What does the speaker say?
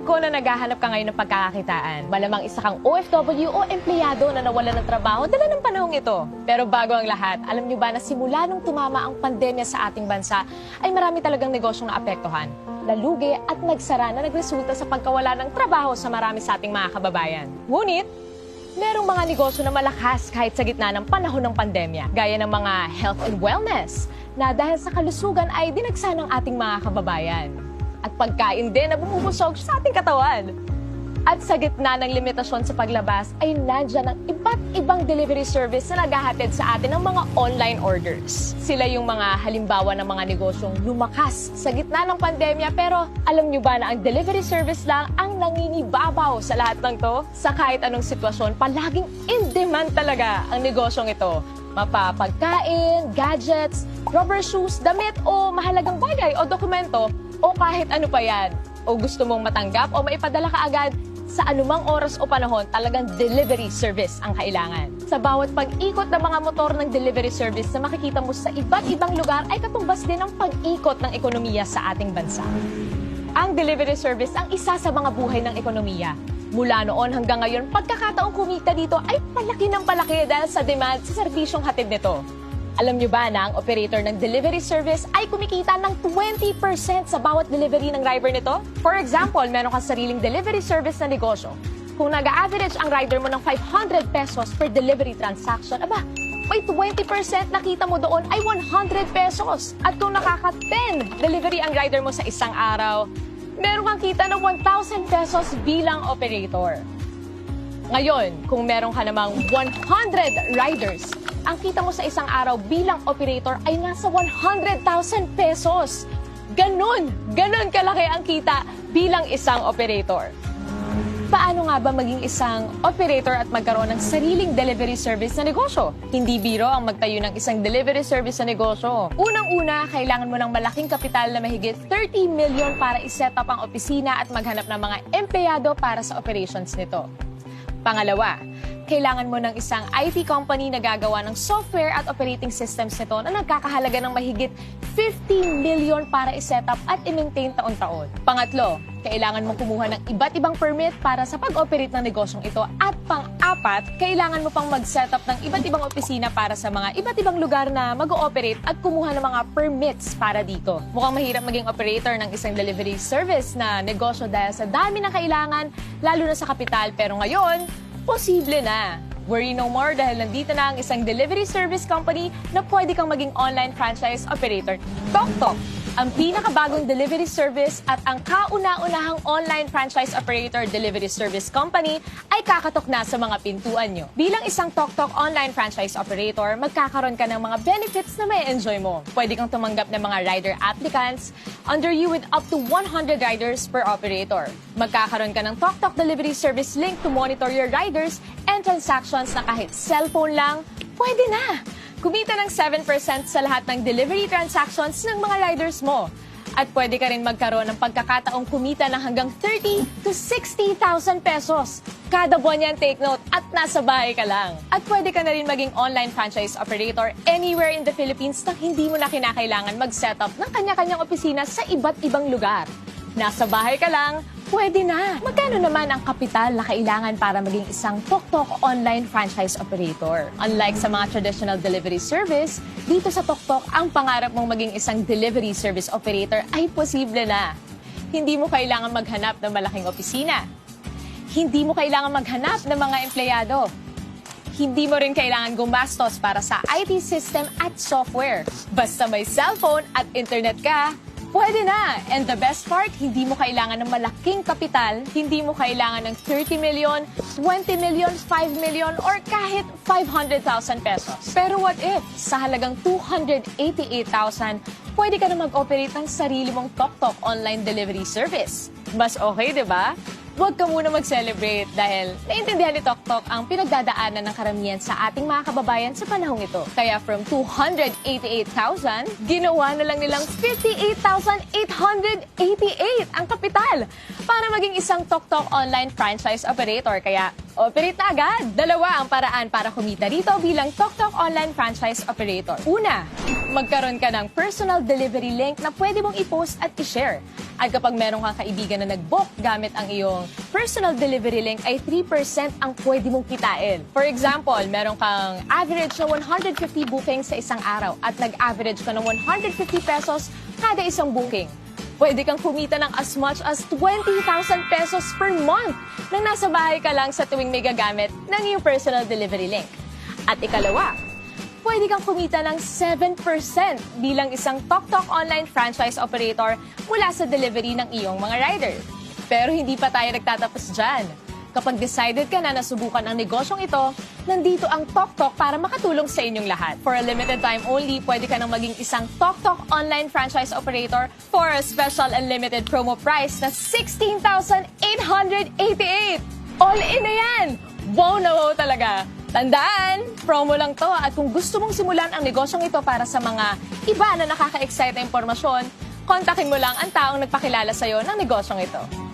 ko na naghahanap ka ngayon ng pagkakakitaan. Malamang isa kang OFW o empleyado na nawalan ng trabaho dala ng panahong ito. Pero bago ang lahat, alam niyo ba na simula nung tumama ang pandemya sa ating bansa, ay marami talagang negosyong naapektuhan, nalugi at nagsara na nagresulta sa pagkawala ng trabaho sa marami sa ating mga kababayan. Ngunit, merong mga negosyo na malakas kahit sa gitna ng panahon ng pandemya, gaya ng mga health and wellness, na dahil sa kalusugan ay dinagsa ng ating mga kababayan. At pagkain din na bumubusog sa ating katawan. At sa gitna ng limitasyon sa paglabas ay nandyan ang iba't ibang delivery service na naghahatid sa atin ng mga online orders. Sila yung mga halimbawa ng mga negosyong lumakas sa gitna ng pandemya, pero alam nyo ba na ang delivery service lang ang nangingibabaw sa lahat ng to? Sa kahit anong sitwasyon, palaging in demand talaga ang negosyong ito. Mapapagkain, gadgets, rubber shoes, damit o mahalagang bagay o dokumento o kahit ano pa yan. O gusto mong matanggap o maipadala ka agad, sa anumang oras o panahon, talagang delivery service ang kailangan. Sa bawat pag-ikot ng mga motor ng delivery service na makikita mo sa iba't ibang lugar ay katumbas din ang pag-ikot ng ekonomiya sa ating bansa. Ang delivery service ang isa sa mga buhay ng ekonomiya. Mula noon hanggang ngayon, pagkakataong kumita dito ay palaki ng palaki dahil sa demand sa serbisyong hatid nito. Alam nyo ba na ang operator ng delivery service ay kumikita ng 20% sa bawat delivery ng driver nito? For example, meron kang sariling delivery service na negosyo. Kung nag-average ang rider mo ng 500 pesos per delivery transaction, aba, may 20% nakita mo doon ay 100 pesos. At kung nakaka-10 delivery ang rider mo sa isang araw, meron kang kita ng 1,000 pesos bilang operator. Ngayon, kung meron ka namang 100 riders, ang kita mo sa isang araw bilang operator ay nasa 100,000 pesos. Ganon kalaki ang kita bilang isang operator. Paano nga ba maging isang operator at magkaroon ng sariling delivery service na negosyo? Hindi biro ang magtayo ng isang delivery service na negosyo. Unang-una, kailangan mo ng malaking kapital na mahigit 30 million para iset up ang opisina at maghanap ng mga empleyado para sa operations nito. Pangalawa, kailangan mo ng isang IT company na gagawa ng software at operating systems nito na nagkakahalaga ng mahigit 50 million para i-set up at i-maintain taon-taon. Pangatlo, kailangan mong kumuha ng iba't ibang permit para sa pag-operate ng negosyong ito. At pang-apat, kailangan mo pang mag-set up ng iba't ibang opisina para sa mga iba't ibang lugar na mag-ooperate at kumuha ng mga permits para dito. Mukhang mahirap maging operator ng isang delivery service na negosyo dahil sa dami ng kailangan, lalo na sa kapital. Pero ngayon, posible na. Worry no more dahil nandito na ang isang delivery service company na pwede kang maging online franchise operator. TokTok, ang pinakabagong delivery service at ang kauna-unahang online franchise operator delivery service company ay kakatok na sa mga pintuan nyo. Bilang isang TokTok online franchise operator, magkakaroon ka ng mga benefits na may enjoy mo. Pwede kang tumanggap ng mga rider applicants under you with up to 100 riders per operator. Magkakaroon ka ng TokTok delivery service link to monitor your riders and transactions na kahit cellphone lang, pwede na. Kumita ng 7% sa lahat ng delivery transactions ng mga riders mo. At pwede ka rin magkaroon ng pagkakataong kumita ng hanggang 30 to 60,000 pesos. Kada buwan yan, take note, at nasa bahay ka lang. At pwede ka na rin maging online franchise operator anywhere in the Philippines na hindi mo na kinakailangan mag-set up ng kanya-kanyang opisina sa iba't ibang lugar. Nasa bahay ka lang, pwede na. Magkano naman ang kapital na kailangan para maging isang TokTok online franchise operator? Unlike sa mga traditional delivery service, dito sa TokTok, ang pangarap mong maging isang delivery service operator ay posible na. Hindi mo kailangan maghanap ng malaking opisina. Hindi mo kailangan maghanap ng mga empleyado. Hindi mo rin kailangan gumastos para sa IT system at software. Basta may cellphone at internet ka, pwede na! And the best part, hindi mo kailangan ng malaking kapital, hindi mo kailangan ng 30 million, 20 million, 5 million, or kahit 500,000 pesos. Pero what if, sa halagang 288,000, pwede ka na mag-operate ng sarili mong TokTok online delivery service? Mas okay, di ba? Huwag ka muna mag-celebrate dahil naintindihan ni TokTok ang pinagdadaanan ng karamihan sa ating mga kababayan sa panahong ito. Kaya from 288,000, ginawa na lang nilang 58,888 ang kapital para maging isang TokTok online franchise operator. Kaya operate na agad! Dalawa ang paraan para kumita rito bilang TokTok online franchise operator. Una, magkaroon ka ng personal delivery link na pwede mong i-post at i-share. At kapag meron kang kaibigan na nag-book gamit ang iyong personal delivery link ay 3% ang pwede mong kitain. For example, meron kang average na 150 bookings sa isang araw at nag-average ka ng 150 pesos kada isang booking. Pwede kang kumita ng as much as 20,000 pesos per month nang nasa bahay ka lang sa tuwing may gagamit ng iyong personal delivery link. At ikalawa, pwede kang kumita ng 7% bilang isang TokTok online franchise operator mula sa delivery ng iyong mga rider. Pero hindi pa tayo nagtatapos dyan. Kapag decided ka na nasubukan ang negosyong ito, nandito ang TokTok para makatulong sa inyong lahat. For a limited time only, pwede ka nang maging isang TokTok online franchise operator for a special unlimited promo price na 16,888! All in na yan! Wow na wow talaga! Tandaan, promo lang to at kung gusto mong simulan ang negosyong ito para sa mga iba na nakaka-excite na impormasyon, kontakin mo lang ang taong nagpakilala sa'yo ng negosyong ito.